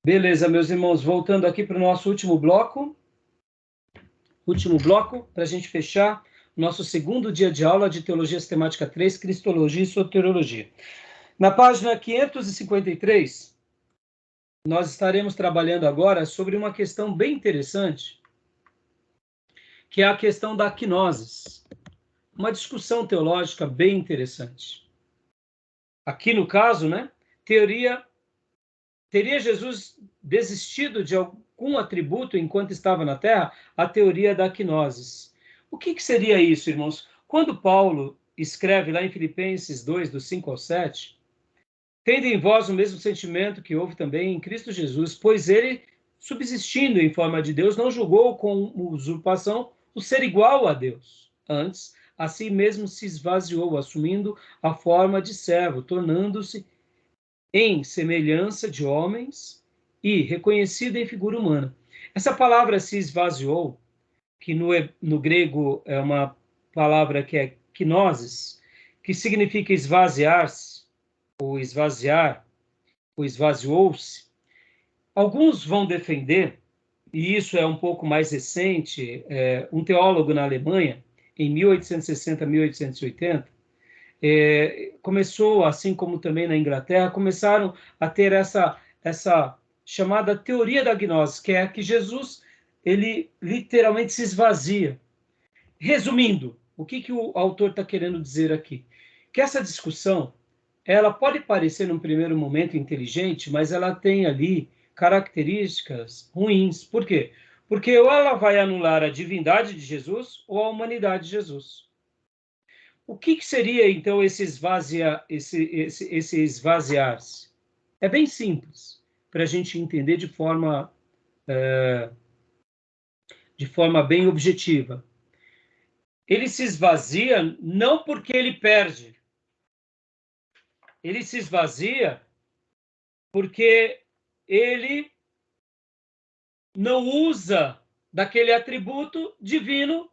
Beleza, meus irmãos, voltando aqui para o nosso último bloco, para a gente fechar nosso segundo dia de aula de Teologia Sistemática 3, Cristologia e Soteriologia. Na página 553, nós estaremos trabalhando agora sobre uma questão bem interessante, que é a questão da quinosis. Uma discussão teológica bem interessante. Aqui no caso, teria Jesus desistido de algum atributo enquanto estava na Terra? A teoria da quinosis. O que seria isso, irmãos? Quando Paulo escreve lá em Filipenses 2, do 5 ao 7, tendo em vós o mesmo sentimento que houve também em Cristo Jesus, pois ele, subsistindo em forma de Deus, não julgou com usurpação o ser igual a Deus. Antes, a si mesmo se esvaziou, assumindo a forma de servo, tornando-se em semelhança de homens e reconhecido em figura humana. Essa palavra se esvaziou, que no grego é uma palavra que é kenosis, que significa esvaziar-se, ou esvaziar, ou esvaziou-se. Alguns vão defender, e isso é um pouco mais recente, um teólogo na Alemanha, em 1860, 1880, começou, assim como também na Inglaterra, começaram a ter essa chamada teoria da gnose, que é que Jesus, ele literalmente se esvazia. Resumindo, o que o autor está querendo dizer aqui? Que essa discussão, ela pode parecer num primeiro momento inteligente, mas ela tem ali características ruins. Por quê? Porque ou ela vai anular a divindade de Jesus ou a humanidade de Jesus. O que seria, então, esse esvaziar-se? É bem simples, para a gente entender de forma bem objetiva. Ele se esvazia não porque ele perde. Ele se esvazia porque ele não usa daquele atributo divino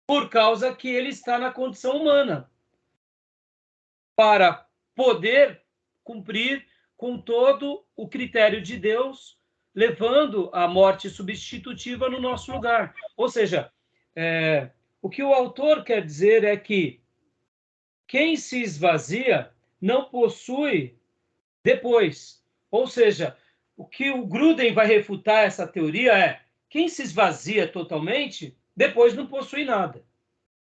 por causa que ele está na condição humana, para poder cumprir com todo o critério de Deus, levando a morte substitutiva no nosso lugar. Ou seja, o que o autor quer dizer é que quem se esvazia não possui depois. Ou seja, o que o Gruden vai refutar essa teoria é quem se esvazia totalmente, depois não possui nada.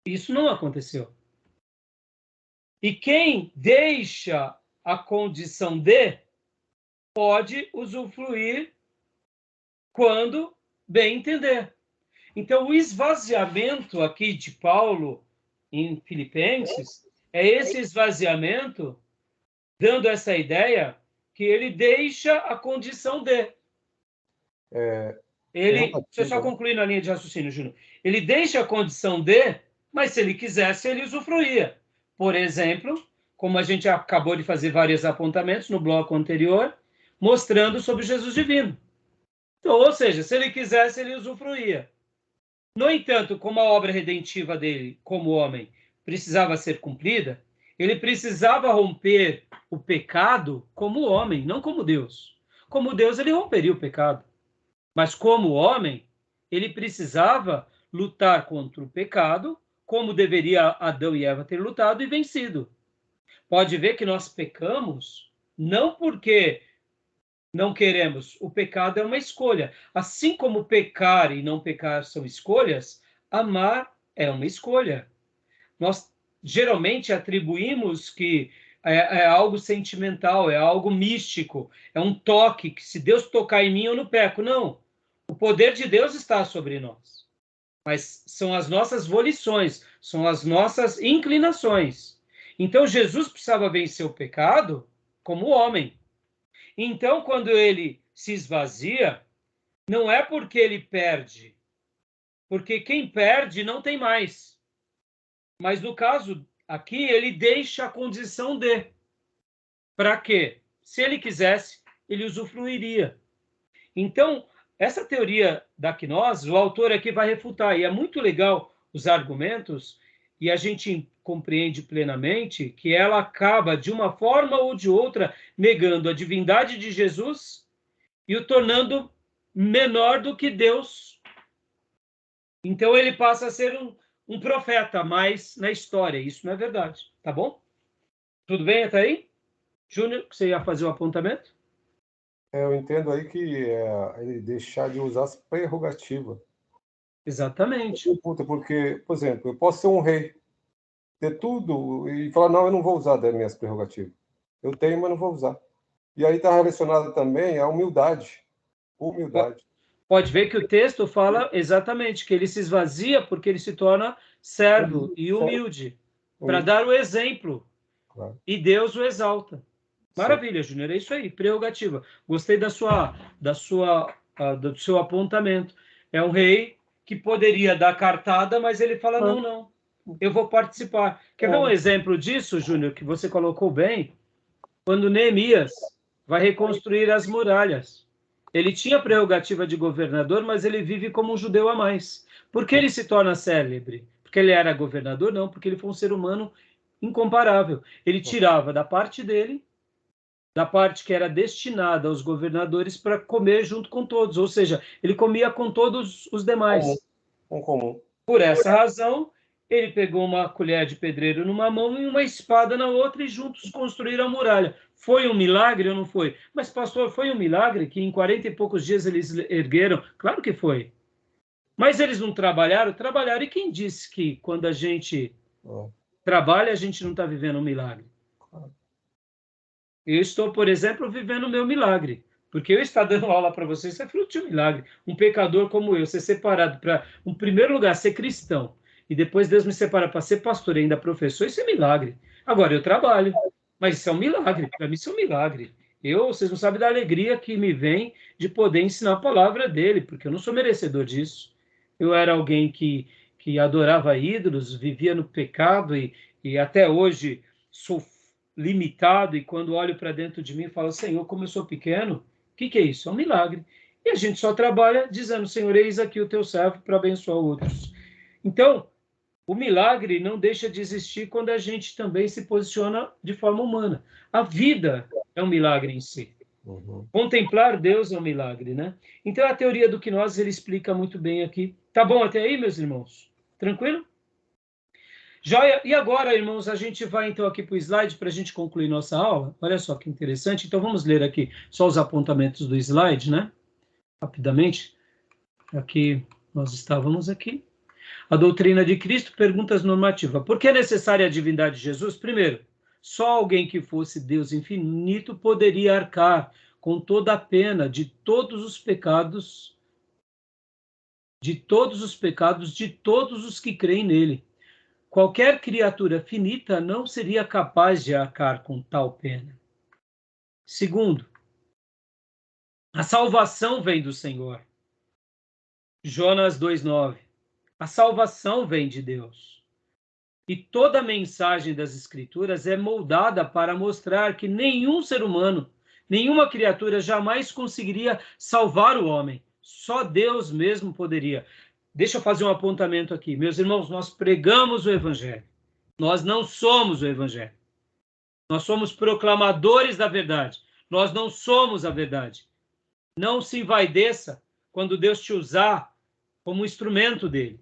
Isso não aconteceu. E quem deixa a condição de, pode usufruir quando bem entender. Então, o esvaziamento aqui de Paulo em Filipenses é esse esvaziamento dando essa ideia que ele deixa a condição de. Deixa eu só concluir na linha de raciocínio, Júnior. Ele deixa a condição de, mas se ele quisesse, ele usufruía. Por exemplo, como a gente acabou de fazer vários apontamentos no bloco anterior, mostrando sobre Jesus divino. Então, ou seja, se ele quisesse, ele usufruía. No entanto, como a obra redentiva dele, como homem, precisava ser cumprida, ele precisava romper o pecado como homem, não como Deus. Como Deus, ele romperia o pecado. Mas como homem, ele precisava lutar contra o pecado, como deveria Adão e Eva ter lutado e vencido. Pode ver que nós pecamos não porque não queremos. O pecado é uma escolha. Assim como pecar e não pecar são escolhas, amar é uma escolha. Nós geralmente atribuímos que é algo sentimental, é algo místico, é um toque, que se Deus tocar em mim, eu não peco. Não. O poder de Deus está sobre nós. Mas são as nossas volições, são as nossas inclinações. Então, Jesus precisava vencer o pecado como homem. Então, quando ele se esvazia, não é porque ele perde, porque quem perde não tem mais. Mas no caso aqui, ele deixa a condição de. Para quê? Se ele quisesse, ele usufruiria. Então, essa teoria da quinose, o autor aqui vai refutar, e é muito legal os argumentos, e a gente compreende plenamente que ela acaba, de uma forma ou de outra, negando a divindade de Jesus e o tornando menor do que Deus. Então ele passa a ser um profeta a mais na história. Isso não é verdade, tá bom? Tudo bem até aí? Júnior, você ia fazer o apontamento? Eu entendo aí que ele deixar de usar as prerrogativas. Exatamente. Porque, por exemplo, eu posso ser um rei, ter tudo e falar, não, eu não vou usar das minhas prerrogativas. Eu tenho, mas não vou usar. E aí está relacionado também à humildade. Humildade. Pode ver que o texto fala exatamente que ele se esvazia porque ele se torna servo e humilde, para dar o exemplo. Claro. E Deus o exalta. Sim. Maravilha, Júnior, é isso aí, prerrogativa. Gostei do seu apontamento. É um rei que poderia dar cartada, mas ele fala, não, eu vou participar. Quer ver um exemplo disso, Júnior, que você colocou bem? Quando Neemias vai reconstruir as muralhas. Ele tinha prerrogativa de governador, mas ele vive como um judeu a mais. Por que ele se torna célebre? Porque ele era governador? Não, porque ele foi um ser humano incomparável. Ele tirava da parte dele, da parte que era destinada aos governadores, para comer junto com todos, ou seja, ele comia com todos os demais. Comum. Por essa razão, ele pegou uma colher de pedreiro numa mão e uma espada na outra e juntos construíram a muralha. Foi um milagre ou não foi? Mas, pastor, foi um milagre que em 40 e poucos dias eles ergueram? Claro que foi. Mas eles não trabalharam? Trabalharam. E quem disse que quando a gente trabalha, a gente não está vivendo um milagre? Eu estou, por exemplo, vivendo o meu milagre. Porque eu estar dando aula para vocês é fruto de um milagre. Um pecador como eu, ser separado para, em primeiro lugar, ser cristão, e depois Deus me separa para ser pastor e ainda professor, isso é milagre. Agora, eu trabalho, mas isso é um milagre. Para mim, isso é um milagre. Vocês não sabem da alegria que me vem de poder ensinar a palavra dele, porque eu não sou merecedor disso. Eu era alguém que adorava ídolos, vivia no pecado e até hoje sou limitado, e quando olho para dentro de mim, falo, Senhor, como eu sou pequeno, o que é isso? É um milagre. E a gente só trabalha dizendo, Senhor, eis aqui o teu servo para abençoar outros. Então, o milagre não deixa de existir quando a gente também se posiciona de forma humana. A vida é um milagre em si. Contemplar Deus é um milagre, né? Então, a teoria do Gnose, ele explica muito bem aqui. Tá bom até aí, meus irmãos? Tranquilo? Joia? E agora, irmãos, a gente vai então aqui para o slide para a gente concluir nossa aula. Olha só que interessante. Então, vamos ler aqui só os apontamentos do slide, né? Rapidamente. Aqui, nós estávamos aqui. A doutrina de Cristo, perguntas normativas. Por que é necessária a divindade de Jesus? Primeiro, só alguém que fosse Deus infinito poderia arcar com toda a pena de todos os pecados, de todos os que creem nele. Qualquer criatura finita não seria capaz de arcar com tal pena. Segundo, a salvação vem do Senhor. Jonas 2,9. A salvação vem de Deus. E toda a mensagem das Escrituras é moldada para mostrar que nenhum ser humano, nenhuma criatura jamais conseguiria salvar o homem. Só Deus mesmo poderia. Deixa eu fazer um apontamento aqui. Meus irmãos, nós pregamos o Evangelho. Nós não somos o Evangelho. Nós somos proclamadores da verdade. Nós não somos a verdade. Não se envaideça quando Deus te usar como instrumento dele.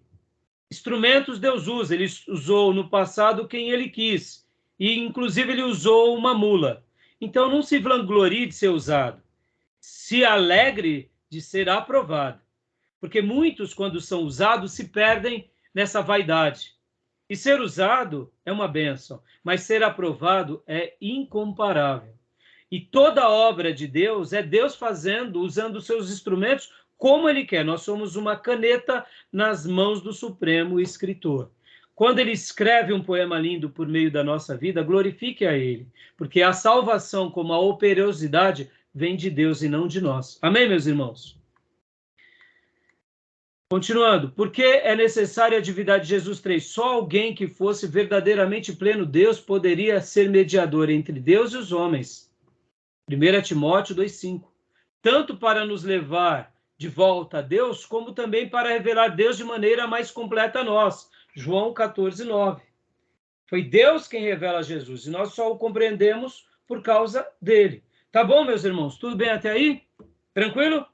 Instrumentos Deus usa. Ele usou no passado quem ele quis. E, inclusive, ele usou uma mula. Então, não se vanglorie de ser usado. Se alegre de ser aprovado. Porque muitos, quando são usados, se perdem nessa vaidade. E ser usado é uma bênção, mas ser aprovado é incomparável. E toda obra de Deus é Deus fazendo, usando os seus instrumentos como Ele quer. Nós somos uma caneta nas mãos do Supremo Escritor. Quando Ele escreve um poema lindo por meio da nossa vida, glorifique a Ele, porque a salvação, como a operosidade, vem de Deus e não de nós. Amém, meus irmãos? Continuando, por que é necessária a divindade de Jesus 3? Só alguém que fosse verdadeiramente pleno Deus poderia ser mediador entre Deus e os homens. 1 Timóteo 2,5. Tanto para nos levar de volta a Deus, como também para revelar Deus de maneira mais completa a nós. João 14,9. Foi Deus quem revela Jesus, e nós só o compreendemos por causa dele. Tá bom, meus irmãos? Tudo bem até aí? Tranquilo?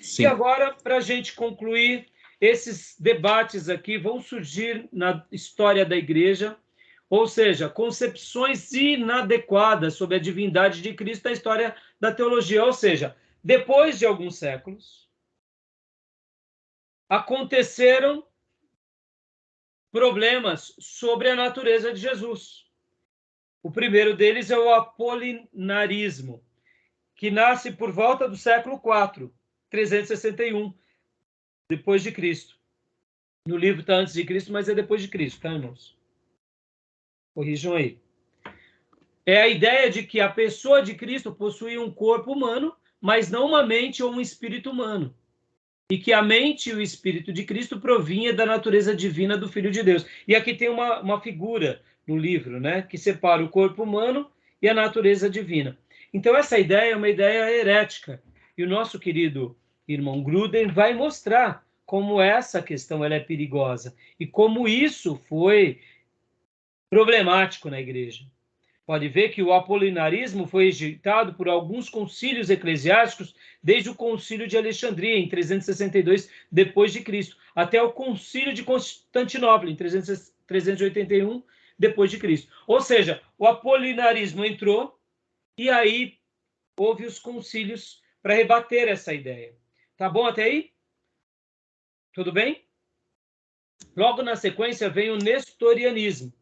Sim. E agora, para a gente concluir, esses debates aqui vão surgir na história da igreja, ou seja, concepções inadequadas sobre a divindade de Cristo na história da teologia. Ou seja, depois de alguns séculos, aconteceram problemas sobre a natureza de Jesus. O primeiro deles é o apolinarismo, que nasce por volta do século IV, 361, depois de Cristo. No livro está antes de Cristo, mas é depois de Cristo, tá, irmãos? Corrijam aí. É a ideia de que a pessoa de Cristo possuía um corpo humano, mas não uma mente ou um espírito humano. E que a mente e o espírito de Cristo provinha da natureza divina do Filho de Deus. E aqui tem uma figura no livro, né, que separa o corpo humano e a natureza divina. Então, essa ideia é uma ideia herética. E o nosso querido irmão Gruden vai mostrar como essa questão ela é perigosa e como isso foi problemático na igreja. Pode ver que o apolinarismo foi rejeitado por alguns concílios eclesiásticos desde o concílio de Alexandria, em 362 depois de Cristo, até o concílio de Constantinopla, em 381 depois de Cristo. Ou seja, o apolinarismo entrou e aí houve os concílios para rebater essa ideia. Tá bom até aí? Tudo bem? Logo na sequência vem o nestorianismo,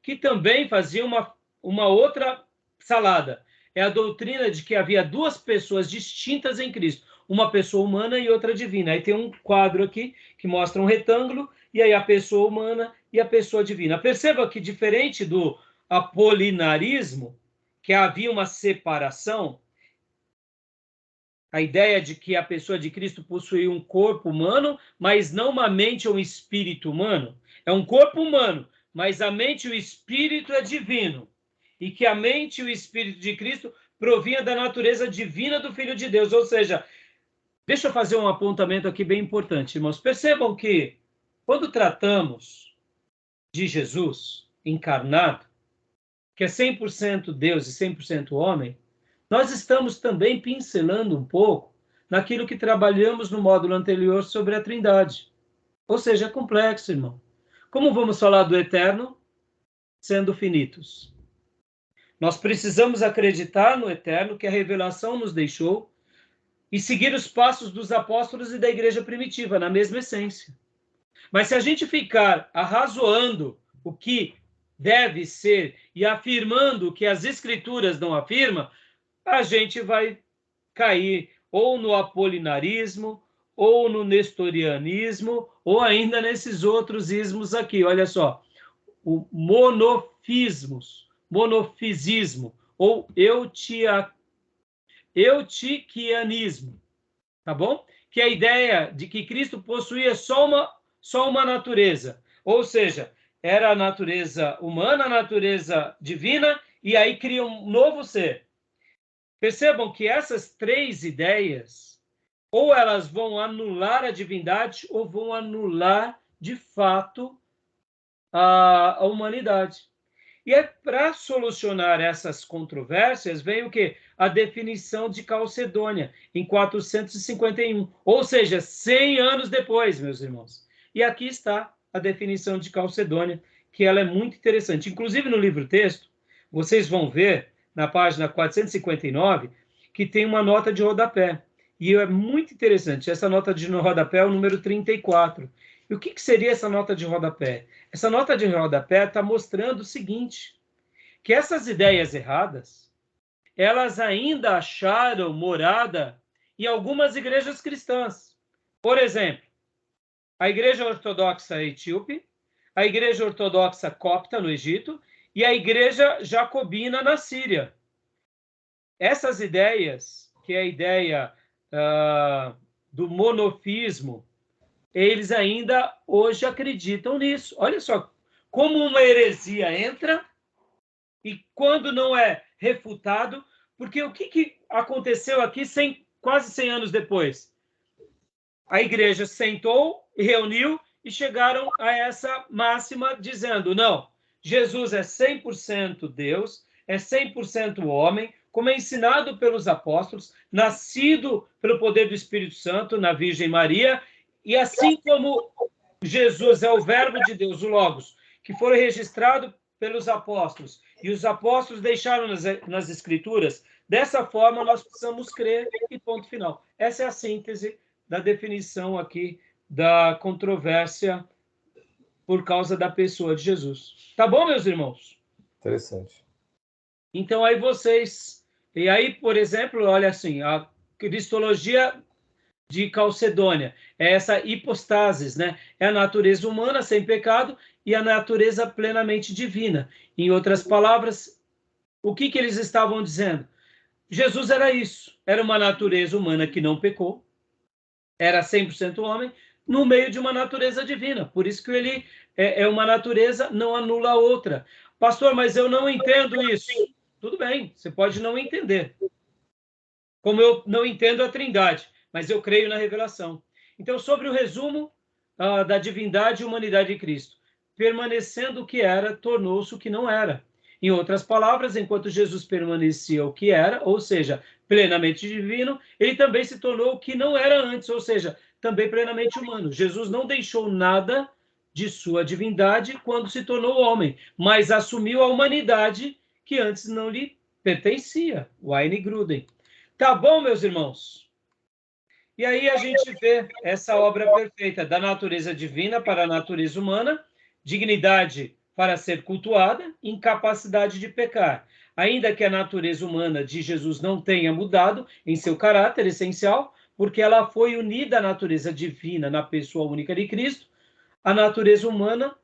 que também fazia uma outra salada. É a doutrina de que havia duas pessoas distintas em Cristo, uma pessoa humana e outra divina. Aí tem um quadro aqui que mostra um retângulo, e aí a pessoa humana e a pessoa divina. Perceba que, diferente do apolinarismo, que havia uma separação, a ideia de que a pessoa de Cristo possuía um corpo humano, mas não uma mente ou um espírito humano. É um corpo humano, mas a mente e o espírito é divino. E que a mente e o espírito de Cristo provinha da natureza divina do Filho de Deus. Ou seja, deixa eu fazer um apontamento aqui bem importante, irmãos. Percebam que, quando tratamos de Jesus encarnado, que é 100% Deus e 100% homem, nós estamos também pincelando um pouco naquilo que trabalhamos no módulo anterior sobre a Trindade. Ou seja, é complexo, irmão. Como vamos falar do eterno sendo finitos? Nós precisamos acreditar no eterno que a revelação nos deixou e seguir os passos dos apóstolos e da igreja primitiva, na mesma essência. Mas se a gente ficar arrazoando o que deve ser e afirmando o que as escrituras não afirmam, a gente vai cair ou no apolinarismo, ou no nestorianismo, ou ainda nesses outros ismos aqui. Olha só, o monofisismo, ou eutiquianismo, tá bom? Que é a ideia de que Cristo possuía só uma natureza, ou seja, era a natureza humana, a natureza divina, e aí cria um novo ser. Percebam que essas três ideias, ou elas vão anular a divindade, ou vão anular, de fato, a humanidade. E é para solucionar essas controvérsias, vem o quê? A definição de Calcedônia, em 451, ou seja, 100 anos depois, meus irmãos. E aqui está a definição de Calcedônia, que ela é muito interessante. Inclusive, no livro-texto, vocês vão ver, na página 459, que tem uma nota de rodapé. E é muito interessante. Essa nota de rodapé é o número 34. E o que seria essa nota de rodapé? Essa nota de rodapé está mostrando o seguinte, que essas ideias erradas, elas ainda acharam morada em algumas igrejas cristãs. Por exemplo, a Igreja Ortodoxa Etíope, a Igreja Ortodoxa Copta no Egito e a Igreja Jacobina na Síria. Essas ideias, que é a ideia do monofismo, eles ainda hoje acreditam nisso. Olha só, como uma heresia entra e quando não é refutado, porque o que aconteceu aqui quase 100 anos depois? A igreja sentou, reuniu e chegaram a essa máxima dizendo, não, Jesus é 100% Deus, é 100% homem, como é ensinado pelos apóstolos, nascido pelo poder do Espírito Santo na Virgem Maria, e assim como Jesus é o Verbo de Deus, o Logos, que foi registrado pelos apóstolos, e os apóstolos deixaram nas Escrituras, dessa forma nós precisamos crer e ponto final. Essa é a síntese da definição aqui da controvérsia por causa da pessoa de Jesus. Tá bom, meus irmãos? Interessante. Então, aí vocês... E aí, por exemplo, olha assim, a cristologia de Calcedônia é essa hipostasis, né? É a natureza humana sem pecado e a natureza plenamente divina. Em outras palavras, o que eles estavam dizendo? Jesus era isso, era uma natureza humana que não pecou, era 100% homem, no meio de uma natureza divina. Por isso que ele é uma natureza, não anula a outra. Pastor, mas eu não entendo isso. Tudo bem, você pode não entender. Como eu não entendo a Trindade, mas eu creio na revelação. Então, sobre o resumo da divindade e humanidade de Cristo. Permanecendo o que era, tornou-se o que não era. Em outras palavras, enquanto Jesus permanecia o que era, ou seja, plenamente divino, ele também se tornou o que não era antes, ou seja, também plenamente humano. Jesus não deixou nada de sua divindade quando se tornou homem, mas assumiu a humanidade que antes não lhe pertencia. Wayne Grudem. Tá bom, meus irmãos? E aí a gente vê essa obra perfeita da natureza divina para a natureza humana, dignidade para ser cultuada, incapacidade de pecar. Ainda que a natureza humana de Jesus não tenha mudado em seu caráter essencial, porque ela foi unida à natureza divina na pessoa única de Cristo, a natureza humana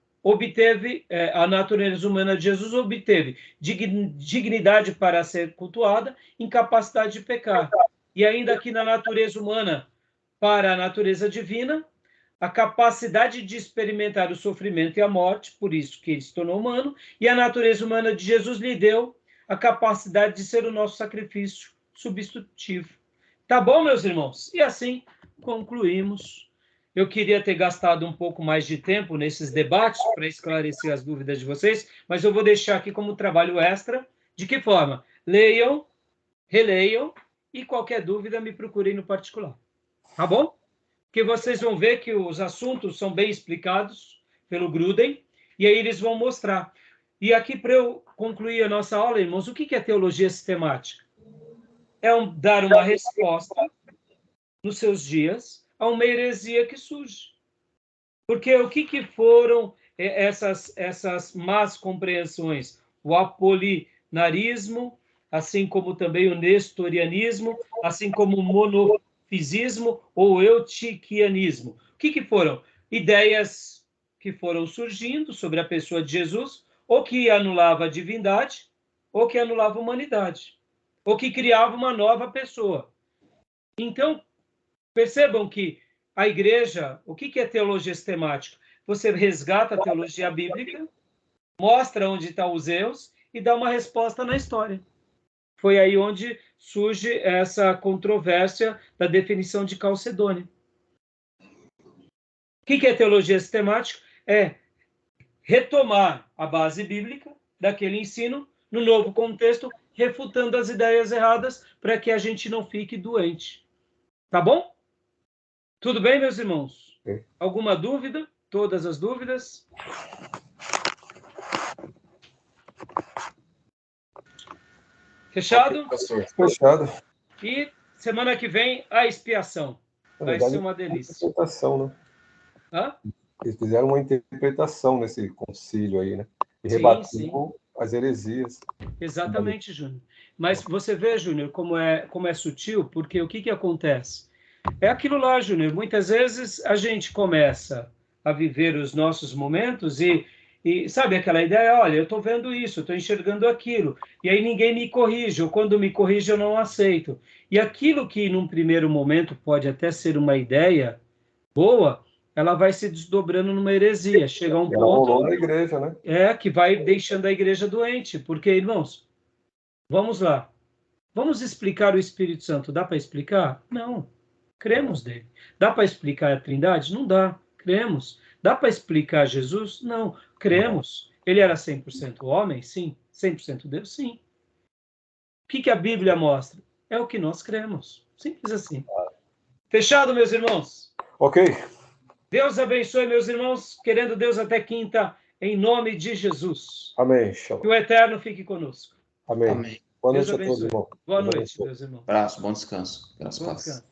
de Jesus obteve dignidade para ser cultuada, incapacidade de pecar. E ainda que na natureza humana, para a natureza divina, a capacidade de experimentar o sofrimento e a morte, por isso que ele se tornou humano, e a natureza humana de Jesus lhe deu a capacidade de ser o nosso sacrifício substitutivo. Tá bom, meus irmãos? E assim concluímos. Eu queria ter gastado um pouco mais de tempo nesses debates para esclarecer as dúvidas de vocês, mas eu vou deixar aqui como trabalho extra. De que forma? Leiam, releiam e qualquer dúvida me procurem no particular. Tá bom? Porque vocês vão ver que os assuntos são bem explicados pelo Grudem e aí eles vão mostrar. E aqui, para eu concluir a nossa aula, irmãos, o que é teologia sistemática? É dar uma resposta nos seus dias a uma heresia que surge. Porque o que foram essas más compreensões? O apolinarismo, assim como também o nestorianismo, assim como o monofisismo ou eutiquianismo. O que foram? Ideias que foram surgindo sobre a pessoa de Jesus, ou que anulava a divindade, ou que anulava a humanidade, ou que criava uma nova pessoa. Então, percebam que a igreja, o que é teologia sistemática? Você resgata a teologia bíblica, mostra onde estão os erros e dá uma resposta na história. Foi aí onde surge essa controvérsia da definição de Calcedônia. O que é teologia sistemática? É retomar a base bíblica daquele ensino no novo contexto, refutando as ideias erradas para que a gente não fique doente. Tá bom? Tudo bem, meus irmãos? Sim. Alguma dúvida? Todas as dúvidas? Fechado? Fechado. E semana que vem, a expiação. Vai ser uma delícia. Interpretação, né? Hã? Eles fizeram uma interpretação nesse concílio aí, né? E rebateu as heresias. Exatamente, Júnior. Mas você vê, Júnior, como é sutil, porque o que acontece? É aquilo lá, Júnior. Muitas vezes a gente começa a viver os nossos momentos e sabe aquela ideia? Olha, eu estou vendo isso, eu estou enxergando aquilo, e aí ninguém me corrige, ou quando me corrige eu não aceito. E aquilo que num primeiro momento pode até ser uma ideia boa, ela vai se desdobrando numa heresia. Chega a um ponto na igreja, né? que vai deixando a igreja doente. Porque, irmãos, vamos lá. Vamos explicar o Espírito Santo. Dá para explicar? Não. Cremos dele. Dá para explicar a Trindade? Não dá. Cremos. Dá para explicar Jesus? Não. Cremos. Ele era 100% homem? Sim. 100% Deus? Sim. que a Bíblia mostra? É o que nós cremos. Simples assim. Fechado, meus irmãos? Ok. Deus abençoe, meus irmãos. Querendo Deus, até quinta, em nome de Jesus. Amém. Que Shalom. o Eterno fique conosco. Amém. Amém. Boa Deus noite a todos, abençoe. irmão. Boa Deus noite, abençoe. meus irmãos. Abraço, bom descanso. Graças a Bom Deus. descanso.